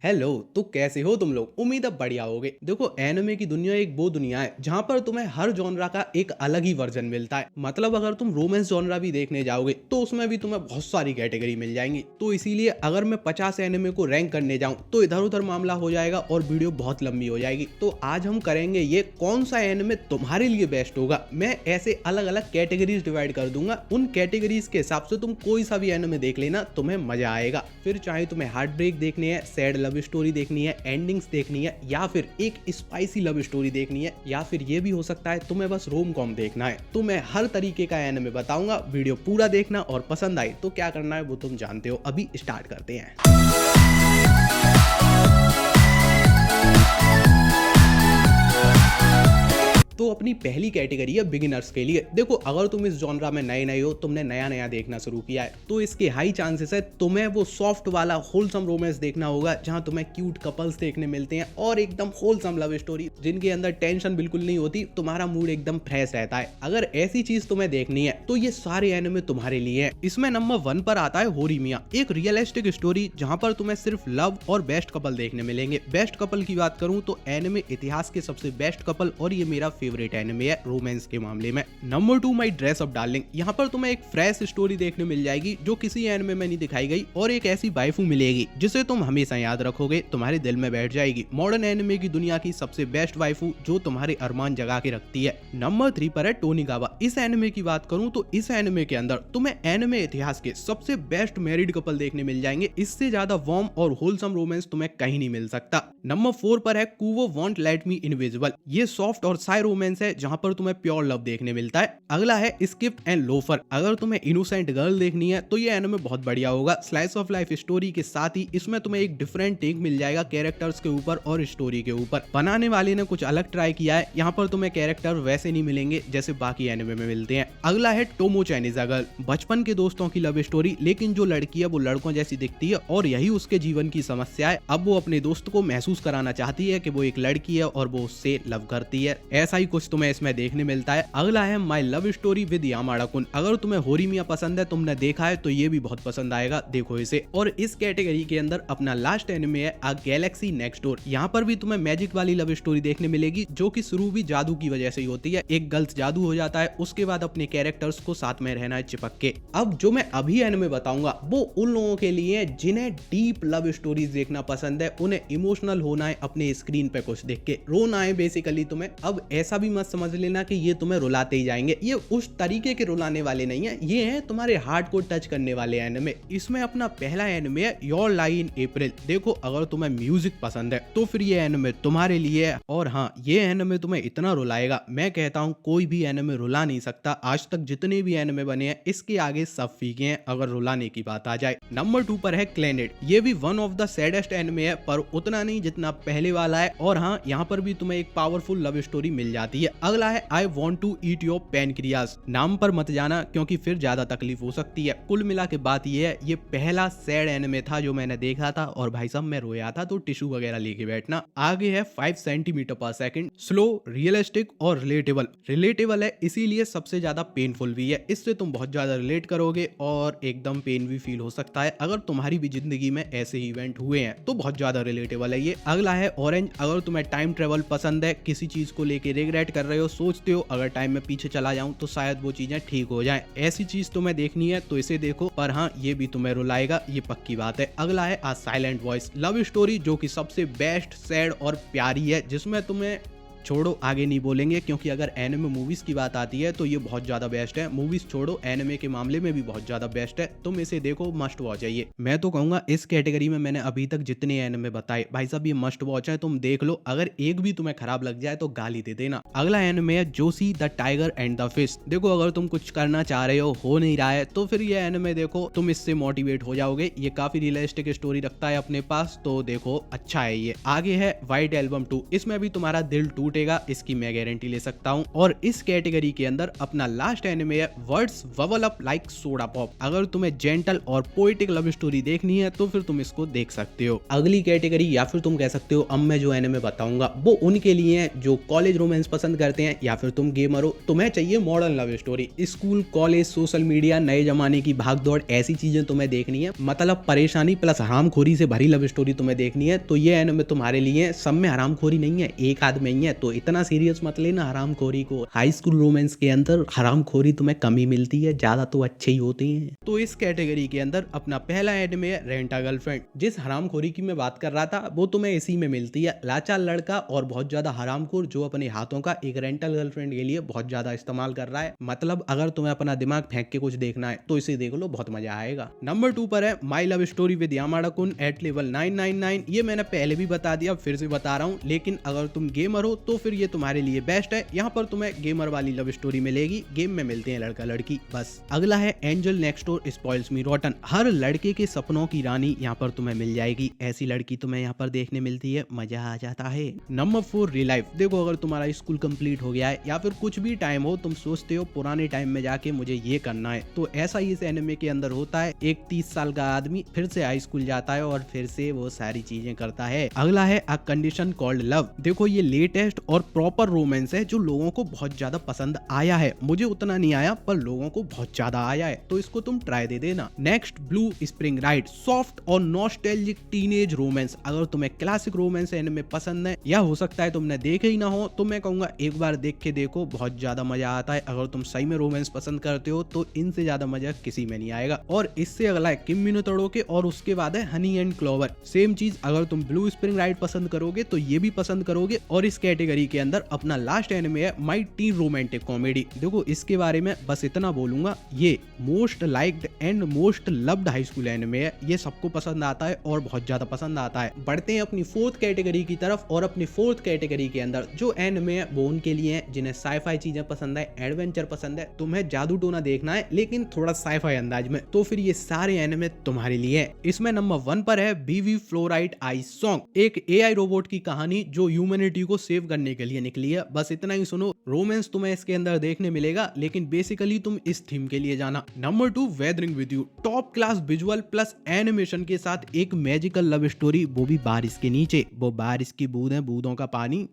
Hello. तो कैसे हो तुम लोग? उम्मीद है बढ़िया होगे। देखो, एनिमे की दुनिया एक वो दुनिया है जहाँ पर तुम्हें हर जॉनरा का एक अलग ही वर्जन मिलता है। मतलब अगर तुम रोमांस जॉनरा भी देखने जाओगे तो उसमें भी तुम्हें बहुत सारी कैटेगरी मिल जाएंगी। तो इसीलिए अगर मैं 50 एनिमे को रैंक करने जाऊं तो इधर उधर मामला हो जाएगा और वीडियो बहुत लंबी हो जाएगी। तो आज हम करेंगे ये कौन सा एनिमे तुम्हारे लिए बेस्ट होगा। मैं ऐसे अलग अलग कैटेगरीज डिवाइड कर दूंगा। उन कैटेगरीज के हिसाब से तुम कोई सा भी एनिमे देख लेना, तुम्हें मजा आएगा। फिर चाहे तुम्हें हार्ट ब्रेक देखनी है, सैड लव स्टोरी देखनी है, एंडिंग्स देखनी है, या फिर एक स्पाइसी लव स्टोरी देखनी है, या फिर ये भी हो सकता है तुम्हें बस रोम कॉम देखना है, तो मैं हर तरीके का एनिमे बताऊंगा। वीडियो पूरा देखना और पसंद आई तो क्या करना है वो तुम जानते हो। अभी स्टार्ट करते हैं। तो अपनी पहली कैटेगरी है बिगिनर्स के लिए। देखो, अगर तुम इस जॉनरा में नए नए हो, तुमने नया नया देखना शुरू किया है, तो इसके हाई चांसेस है तुम्हें वो सॉफ्ट वाला होलसम रोमांस देखना होगा जहां तुम्हें क्यूट कपल्स देखने मिलते हैं और एकदम होलसम लव स्टोरी जिनके अंदर टेंशन बिल्कुल नहीं होती, तुम्हारा मूड एकदम फ्रेश रहता है। अगर ऐसी चीज तुम्हें देखनी है तो ये सारे एनिमे तुम्हारे लिए हैं। इसमें नंबर 1 पर आता है होरीमिया, एक रियलिस्टिक स्टोरी जहां पर तुम्हें सिर्फ लव और बेस्ट कपल देखने मिलेंगे। बेस्ट कपल की बात करूं तो एनिमे इतिहास के सबसे बेस्ट कपल और ये मेरा फेवरेट एनिमे है रोमांस के मामले में। Number 2 my dress up darling. यहाँ पर तुम्हें एक फ्रेश स्टोरी देखने मिल जाएगी जो किसी एनिमे में नहीं दिखाई गई, और एक ऐसी वाइफू मिलेगी जिसे तुम हमेशा याद रखोगे, तुम्हारे दिल में बैठ जाएगी। मॉडर्न एनिमे की दुनिया की सबसे बेस्ट वाइफू जो तुम्हारे अरमान जगा के रखती है। नंबर 3 पर है टोनिगावा। इस एनिमे की बात करूं तो इस एनिमे के अंदर तुम्हें एनिमे इतिहास के सबसे बेस्ट मैरिड कपल देखने मिल जाएंगे। इससे ज्यादा वार्म और होलसम रोमांस तुम्हें कहीं नहीं मिल सकता। नंबर 4 पर है कुवो वॉन्ट लेट मी इनविजिबल। ये सॉफ्ट और साई रोमांस है जहां पर तुम्हें प्योर लव देखने मिलता है। अगला है स्किप एंड लोफर। अगर तुम्हें इनोसेंट गर्ल देखनी है तो ये एनिमे बहुत बढ़िया होगा। स्लाइस ऑफ लाइफ स्टोरी के साथ ही इसमें तुम्हें एक डिफरेंट टेक मिल जाएगा कैरेक्टर्स के ऊपर और स्टोरी के ऊपर। बनाने वाले ने कुछ अलग ट्राई किया है। यहाँ पर तुम्हें कैरेक्टर वैसे नहीं मिलेंगे जैसे बाकी एनिमे में मिलते हैं। अगला है टोमो चाइनीज गर्ल। बचपन के दोस्तों की लव स्टोरी, लेकिन जो लड़की है वो लड़कों जैसी दिखती है और यही उसके जीवन की समस्या है। अब वो अपने दोस्त को महसूस कराना चाहती है कि वो एक लड़की है और वो उससे लव करती है। ऐसा ही कुछ तुम्हें इसमें देखने मिलता है। अगला है my love story with Yamada कुन। अगर तुम्हें होरीमिया पसंद है, तुमने देखा है, तो ये भी बहुत पसंद आएगा, देखो इसे। और इस कैटेगरी के अंदर अपना लास्ट एनिमे है अ गैलेक्सी नेक्स्ट डोर। यहाँ पर भी तुम्हें मैजिक वाली लव स्टोरी देखने मिलेगी जो कि शुरू भी जादू की वजह से ही होती है। एक गर्ल्स जादू हो जाता है, उसके बाद अपने कैरेक्टर्स को साथ में रहना है चिपक के। अब जो मैं अभी एनिमे बताऊंगा वो उन लोगों के लिए है जिन्हें डीप लव स्टोरीज देखना पसंद है, उन्हें इमोशनल होना है अपने स्क्रीन पे कुछ देख के, रोना है बेसिकली तुम्हें। अब ऐसा भी मत समझ लेना कि ये तुम्हें रुलाते ही जाएंगे, ये उस तरीके के रुलाने वाले नहीं है, ये हैं तुम्हारे हार्ट को टच करने वाले एनिमे। इसमें अपना पहला एनिमे है योर लाई इन अप्रैल। देखो, अगर तुम्हें म्यूजिक पसंद है तो फिर ये एनिमे तुम्हारे लिए है। और हाँ, ये एनिमे तुम्हें इतना रुलाएगा, मैं कहता हूँ कोई भी एनिमे रुला नहीं सकता। आज तक जितने भी एनिमे बने हैं इसके आगे सब फीके हैं अगर रुलाने की बात आ जाए। नंबर 2 पर है क्लैनेड। ये भी one of the saddest anime है, पर उतना नहीं जितना पहले वाला है। और हाँ, यहाँ पर भी तुम्हें एक पावरफुल लव स्टोरी मिल जाती है। अगला है I want to eat your pancreas. नाम पर मत जाना क्योंकि फिर ज्यादा तकलीफ हो सकती है। कुल मिला के बात ये है, ये पहला सैड एनिमे था जो मैंने देखा था, और भाई साहब मैं रोया था, तो टिश्यू वगैरह लेके बैठना। आगे है 5 सेंटीमीटर पर सेकंड। स्लो, रियलिस्टिक और रिलेटेबल। रिलेटेबल है इसीलिए सबसे ज्यादा पेनफुल भी है। इससे तुम बहुत ज्यादा रिलेट करोगे और एकदम पेन भी फील हो सकता है। अगर तुम्हारी भी जिंदगी में ऐसे इवेंट हुए हैं तो बहुत ज्यादा रिलेटेबल है ये। अगला है ऑरेंज। अगर तुम्हें टाइम ट्रेवल पसंद है, किसी चीज को लेके रिग्रेट कर रहे हो, सोचते हो अगर टाइम में पीछे चला जाऊं तो शायद वो चीजें ठीक हो जाएं, ऐसी चीज तुम्हें देखनी है तो इसे देखो। पर हाँ, ये भी तुम्हें रुलाएगा, ये पक्की बात है। अगला है आ साइलेंट वॉइस। लव स्टोरी जो कि सबसे बेस्ट, सैड और प्यारी है, जिसमें तुम्हें छोड़ो आगे नहीं बोलेंगे क्योंकि अगर एनिमे मूवीज की बात आती है तो ये बहुत ज्यादा बेस्ट है। मूवीज छोड़ो, एनिमे के मामले में भी बहुत ज्यादा बेस्ट है। तुम इसे देखो, मस्ट वॉच है ये। मैं तो कहूंगा इस कैटेगरी में मैंने अभी तक जितने एनिमे बताए, भाई साहब ये मस्ट वॉच है, तुम देख लो। अगर एक भी तुम्हें खराब लग जाए तो गाली दे देना। अगला एनिमे है Joshi the tiger and the fish. देखो, अगर तुम कुछ करना चाह रहे हो नहीं रहा है, तो फिर ये एनिमे देखो, तुम इससे मोटिवेट हो जाओगे। ये काफी रियलिस्टिक स्टोरी रखता है अपने पास, तो देखो अच्छा है ये। आगे है व्हाइट एल्बम 2। इसमें भी तुम्हारा दिल टूट टूटेगा, इसकी मैं गारंटी ले सकता हूँ। और इस कैटेगरी के अंदर अपना लास्ट एनिमे है words bubble up like soda pop. अगर तुम्हें जेंटल और पोएटिक लव स्टोरी देखनी है तो फिर तुम इसको देख सकते हो। अगली कैटेगरी या फिर तुम कह सकते हो अब मैं जो एनिमे बताऊंगा वो उनके लिए है जो कॉलेज रोमांस पसंद करते हैं या फिर तुम गेमर हो, तुम्हें चाहिए modern love story. School, college, social media, नए जमाने की भागदौड़, ऐसी चीजें तुम्हें देखनी है, मतलब परेशानी प्लस हरामखोरी से भरी लव स्टोरी तुम्हें देखनी है तो ये एनिमे तुम्हारे लिए। सब में हरामखोरी नहीं है, एक आध में ही है, तो इतना सीरियस मत लेना हरामखोरी को। हाई स्कूल रोमांस के अंदर हरामखोरी तुम्हें कम ही मिलती है, ज्यादा तो अच्छे ही होते हैं। तो इस कैटेगरी के अंदर अपना पहला एनिमे है रेंट अ गर्लफ्रेंड। जिस हरामखोरी की मैं बात कर रहा था वो तुम्हें इसी में मिलती है। लाचार लड़का और बहुत ज्यादा हरामखोर जो अपने हाथों का एक रेंटल गर्लफ्रेंड के लिए बहुत ज्यादा इस्तेमाल कर रहा है। मतलब अगर तुम्हें अपना दिमाग फेंक के कुछ देखना है तो इसे देख लो, बहुत मजा आएगा। नंबर 2 पर है my love story with Yamada कुन एट लेवल 999। ये मैंने पहले भी बता दिया, फिर से बता रहा हूँ, लेकिन अगर तुम गेमर हो तो फिर ये तुम्हारे लिए बेस्ट है। यहाँ पर तुम्हें गेमर वाली लव स्टोरी मिलेगी, गेम में मिलते हैं लड़का लड़की बस। अगला है angel next door spoils me रॉटन। हर लड़के के सपनों की रानी यहाँ पर तुम्हें मिल जाएगी, ऐसी लड़की तुम्हें यहाँ पर देखने मिलती है, मजा आ जाता है। Number 4 relief. देखो अगर तुम्हारा स्कूल कंप्लीट हो गया है या फिर कुछ भी टाइम हो, तुम सोचते हो पुराने टाइम में जाके मुझे ये करना है, तो ऐसा ही इस एनिमे के अंदर होता है। एक 30 साल का आदमी फिर से हाई स्कूल जाता है और फिर से वो सारी चीजें करता है। अगला है अ कंडीशन कॉल्ड लव। देखो ये लेटेस्ट और प्रॉपर रोमांस है जो लोगों को बहुत ज्यादा पसंद आया है। मुझे उतना नहीं आया पर लोगों को बहुत ज्यादा आया है, तो इसको तुम ट्राई दे देना। Next blue spring ride. Soft और नॉस्टैल्जिक टीनेज रोमांस। अगर तुम्हें क्लासिक रोमांस एनिमे पसंद है या हो सकता है तुमने देखे ही ना हो, तो मैं कहूंगा एक बार देख के देखो, बहुत ज्यादा मजा आता है। अगर तुम सही में रोमांस पसंद करते हो तो इनसे ज्यादा मजा किसी में नहीं आएगा। और इससे अगला है किमी नो तोड़ोके और उसके बाद है हनी एंड क्लोवर। सेम चीज, अगर तुम ब्लू स्प्रिंग राइड पसंद करोगे तो ये भी पसंद करोगे। और इस कैटेगरी के अंदर अपना लास्ट एनिमे है माई टीन रोमांटिक कॉमेडी। देखो इसके बारे में बस इतना बोलूंगा, ये most liked and most loved high school anime है। ये सबको पसंद आता है और बहुत ज्यादा पसंद आता है। बढ़ते हैं अपनी 4th कैटेगरी की तरफ, और अपनी 4th कैटेगरी के अंदर जो एनिमे है वो उनके लिए है जिन्हें साईफाई चीजें पसंद है, एडवेंचर पसंद है, तुम्हें जादू टोना देखना है लेकिन थोड़ा साईफाई अंदाज में, तो फिर ये सारे एनिमे तुम्हारे लिए है। इसमें नंबर 1 पर है बीवी फ्लोराइट आइस सॉन्ग। एक एआई रोबोट की कहानी जो ह्यूमैनिटी को सेव करने के लिए निकली है। बस इतना ही सुनो, रोमांस तुम्हें इसके अंदर देखने मिलेगा लेकिन बेसिकली तुम इस थीम के लिए जाना। Number 2 weathering with you. Top class visual plus animation के साथ एक मैजिकल लव स्टोरी, वो भी बारिश के नीचे। वो बारिश की बूंदें, बूंदों का पानी,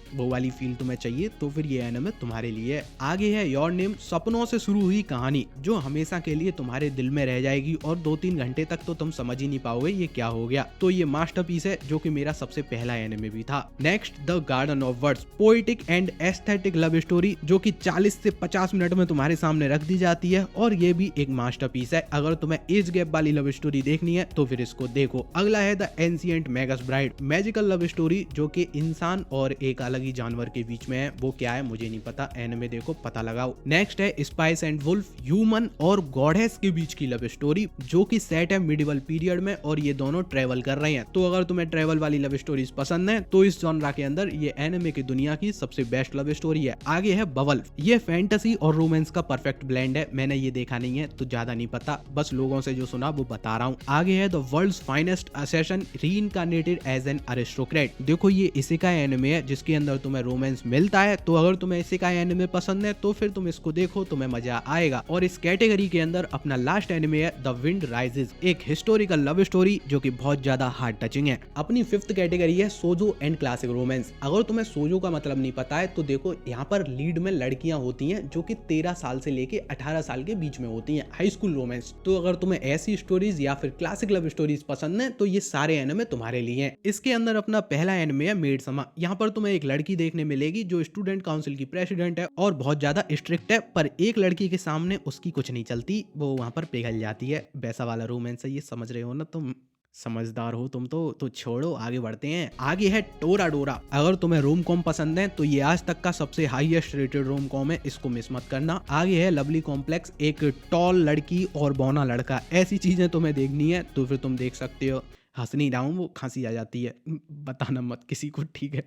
वो वाली फील तुम्हें चाहिए तो फिर ये एनिमे तुम्हारे लिए है। आगे है योर नेम। सपनों से शुरू हुई कहानी जो हमेशा के लिए तुम्हारे दिल में रह जाएगी और 2-3 घंटे तक तो तुम समझ ही नहीं पाओगे ये क्या हो गया। तो ये मास्टरपीस है जो कि मेरा सबसे पहला एनिमे भी था। Next the garden of words. Poetic and aesthetic love story जो कि 40 से 50 मिनट में तुम्हारे सामने रख दी जाती है और ये भी एक मास्टरपीस है। अगर तुम्हें एज गैप वाली लव स्टोरी देखनी है तो फिर इसको देखो। अगला है the ancient Magas bride. Magical love story जो कि इंसान और एक अलग ही जानवर के बीच में है, वो क्या है मुझे नहीं पता, एनिमे देखो पता लगाओ। नेक्स्ट है स्पाइस एंड वुल्फ। ह्यूमन और गॉडेस के बीच की लव स्टोरी जो कि सेट है मिडिवल पीरियड में और ये दोनों ट्रेवल कर रहे हैं। तो अगर तुम्हें ट्रेवल वाली लव स्टोरीज पसंद है तो इस जॉनरा के अंदर ये एनिमे की दुनिया की सबसे बेस्ट लव स्टोरी है। आगे है बबल। ये फैंटेसी और रोमांस का परफेक्ट ब्लेंड है। मैंने ये देखा नहीं है तो ज्यादा नहीं पता, बस लोगों से जो सुना वो बता रहा हूँ। आगे है the world's finest assassin reincarnated as an aristocrat. देखो ये इसेकाई एनिमे है जिसके अंदर तुम्हें रोमांस मिलता है, तो अगर तुम्हें इसेकाई एनिमे पसंद है तो फिर तुम इसको देखो, तुम्हें मजा आएगा। और इस कैटेगरी के अंदर अपना लास्ट एनिमे है द विंड राइजेस। एक हिस्टोरिकल लव स्टोरी जो कि बहुत ज्यादा हार्ट टचिंग है। अपनी 5th कैटेगरी है सोजो एंड क्लासिक रोमांस। अगर तुम्हें सोजो का मतलब नहीं पता है तो देखो यहाँ पर लीड में लड़कियां होती हैं जो कि 13 साल से लेके 18 साल के बीच में होती हैं, हाई स्कूल रोमांस। तो अगर तुम्हें ऐसी स्टोरीज या फिर क्लासिक लव स्टोरीज पसंद है तो ये सारे एनिमे तुम्हारे लिए हैं। इसके अंदर अपना पहला एनिमे है मेड समा। यहाँ पर तुम्हें एक लड़की देखने मिलेगी जो स्टूडेंट काउंसिल की प्रेसिडेंट है और बहुत ज्यादा स्ट्रिक्ट है, पर एक लड़की के सामने उसकी कुछ नहीं चलती, वो वहां पर पिघल जाती है। वैसा वाला रोमांस है ये, समझ रहे हो ना तुम, समझदार हो तुम तो छोड़ो आगे बढ़ते हैं। आगे है टोराडोरा। अगर तुम्हें रोम कॉम पसंद है तो ये आज तक का सबसे हाईएस्ट रेटेड रोम कॉम है, इसको मिस मत करना। आगे है लवली कॉम्प्लेक्स। एक टॉल लड़की और बौना लड़का, ऐसी चीजें तुम्हें देखनी है तो फिर तुम देख सकते हो। हँस नहीं रहा हूँ, वो खांसी आ जाती है, बताना मत किसी को, ठीक है।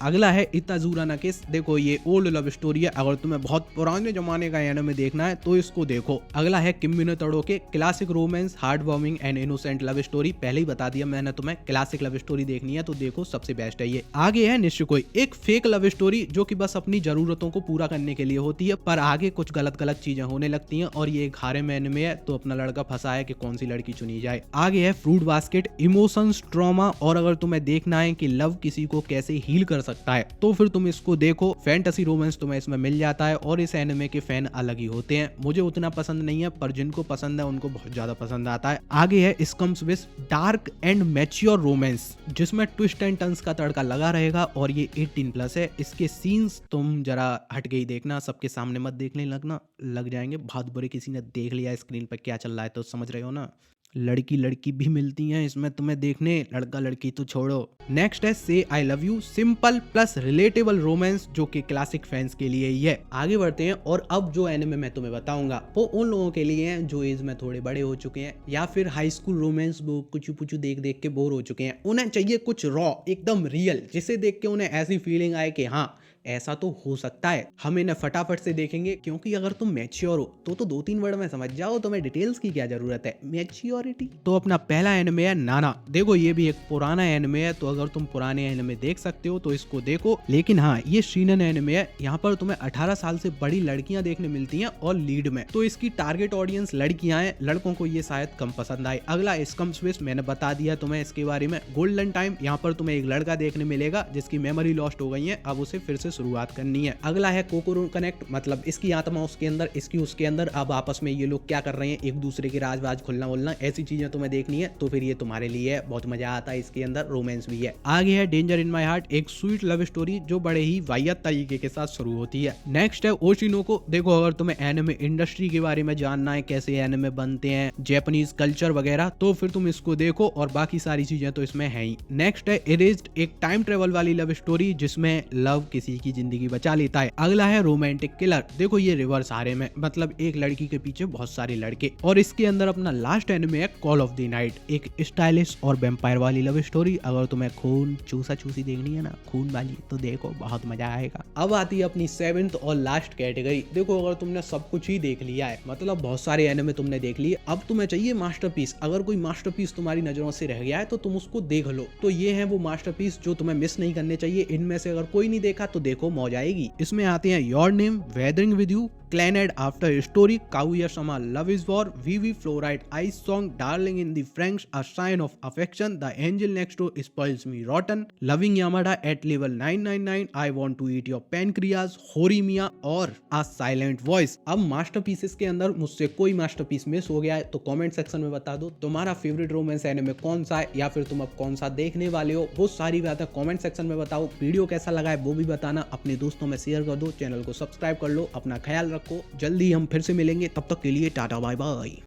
अगला है इताजुरा ना किस। देखो ये ओल्ड लव स्टोरी है, अगर तुम्हें बहुत पुराने जमाने का एनिमे देखना है तो इसको देखो। अगला है किमी नो तोड़ोके, classic romance, heart warming and innocent love story. पहले ही बता दिया मैंने तुम्हें, क्लासिक लव स्टोरी देखनी है तो देखो, सबसे बेस्ट है ये। आगे है निश्चिकोई, एक फेक लव स्टोरी जो कि बस अपनी जरूरतों को पूरा करने के लिए होती है, पर आगे कुछ गलत गलत चीजें होने लगती हैं और ये एक हारे में एनिमे है, तो अपना लड़का फंसा है कि कौन सी लड़की चुनी जाए। आगे है फ्रूट बास्केट, इमोशंस, ट्रॉमा, और अगर तुम्हें देखना है कि लव किसी को कैसे हील कर सकता है तो फिर तुम इसको देखो। फैंटेसी रोमांस तुम्हें इसमें मिल जाता है और इस एनिमे के फैन अलग ही होते हैं। मुझे उतना पसंद नहीं है, पर जिनको पसंद है उनको बहुत ज्यादा पसंद आता है। आगे है scum's wish, dark and mature romance जिसमें ट्विस्ट एंड टर्न्स का तड़का लगा रहेगा और ये 18+ है। इसके सीन्स तुम जरा हट गई देखना, सबके सामने मत देखने लगना, लग जाएंगे बहुत बुरे। किसी ने देख लिया स्क्रीन पर क्या चल रहा है तो समझ रहे हो ना। लड़की लड़की भी मिलती हैं इसमें तुम्हें देखने, लड़का लड़की तो छोड़ो। नेक्स्ट है से I love you, simple plus relatable romance जो कि क्लासिक फैंस के लिए ही है। आगे बढ़ते हैं, और अब जो एनिमे मैं तुम्हें बताऊंगा वो उन लोगों के लिए हैं जो एज में थोड़े बड़े हो चुके हैं या फिर हाई स्कूल रोमांस वो कुछ पुचू देख देख के बोर हो चुके हैं। उन्हें चाहिए कुछ रॉ, एकदम रियल, जिसे देख के उन्हें ऐसी फीलिंग आए कि हाँ ऐसा तो हो सकता है, हम इन्हें फटाफट से देखेंगे। क्योंकि अगर तुम मैच्योर हो तो 2-3 वर्ड में समझ जाओ, तुम्हें डिटेल्स की क्या जरूरत है, मैच्योरिटी। तो अपना पहला एनिमे है नाना। देखो ये भी एक पुराना एनिमे है, तो अगर तुम पुराने एनिमे देख सकते हो तो इसको देखो, लेकिन हाँ ये शीनन एनिमे है, यहाँ पर तुम्हें 18 साल से बड़ी लड़कियां देखने मिलती हैं और लीड में, तो इसकी टारगेट ऑडियंस लड़कियां हैं, लड़कों को ये शायद कम पसंद आए। अगला स्कम स्विच, मैंने बता दिया तुम्हें इसके बारे में। गोल्डन टाइम, यहाँ पर तुम्हें एक लड़का देखने मिलेगा जिसकी मेमोरी लॉस्ट हो गई है, अब उसे फिर से शुरुआत करनी है। अगला है कोकोरो कनेक्ट, मतलब इसकी आत्मा उसके अंदर, इसकी उसके अंदर, अब आपस में ये लोग क्या कर रहे हैं, एक दूसरे के राज वाज खुलना बोलना, ऐसी चीजें तुम्हें देखनी है तो फिर ये तुम्हारे लिए है, बहुत मजा आता है इसके अंदर, रोमांस भी है। आगे है डेंजर इन माई हार्ट, एक स्वीट लव स्टोरी जो बड़े ही वाहियात तरीके के साथ शुरू होती है। नेक्स्ट है ओशिनोको। देखो अगर तुम्हें एनिमे इंडस्ट्री के बारे में जानना है, कैसे एनिमे बनते हैं, जापानीज कल्चर वगैरह, तो फिर तुम इसको देखो, और बाकी सारी चीजें तो इसमें है ही। नेक्स्ट है इरेज्ड, एक टाइम ट्रेवल वाली लव स्टोरी जिसमें लव किसी की जिंदगी बचा लेता है। अगला है रोमांटिक किलर। देखो ये रिवर्स हारे में, मतलब एक लड़की के पीछे बहुत सारे लड़के, और इसके अंदर अपना लास्ट एनिमे है कॉल ऑफ द नाइट, एक स्टाइलिश और वेम्पायर वाली लव स्टोरी। अगर तुम्हें खून चूसा चूसी देखनी है ना, खून वाली, तो देखो बहुत मजा आएगा। अब आती है अपनी 7th और लास्ट कैटेगरी। देखो अगर तुमने सब कुछ ही देख लिया है, मतलब बहुत सारे एनिमे तुमने देख लिए, अब तुम्हें चाहिए मास्टरपीस। अगर कोई मास्टरपीस तुम्हारी नजरों से रह गया है तो तुम उसको देख लो, तो ये है वो मास्टरपीस जो तुम्हें मिस नहीं करने चाहिए। इनमें से अगर कोई नहीं देखा तो देखो, मौज आएगी। इसमें आते हैं your name, weathering with you, Clannad after story, कागुया-sama love is war, Vivy fluorite eye's song, darling in the Franxx a sign of affection, the angel next door spoils me rotten, loving Yamada at level 999, I want to eat your pancreas, Horimiya और a silent voice. अब masterpieces के अंदर मुझसे कोई masterpiece miss हो गया है तो कमेंट सेक्शन में बता दो तुम्हारा फेवरेट रोमांस एनिमे कौन सा है, या फिर तुम अब कौन सा देखने वाले हो, वो सारी बातें कमेंट सेक्शन में बताओ। वीडियो कैसा लगा है वो भी बताना, अपने दोस्तों में शेयर कर दो, चैनल को सब्सक्राइब कर लो। अपना ख्याल रखो, जल्दी हम फिर से मिलेंगे, तब तक के लिए टाटा बाय बाय।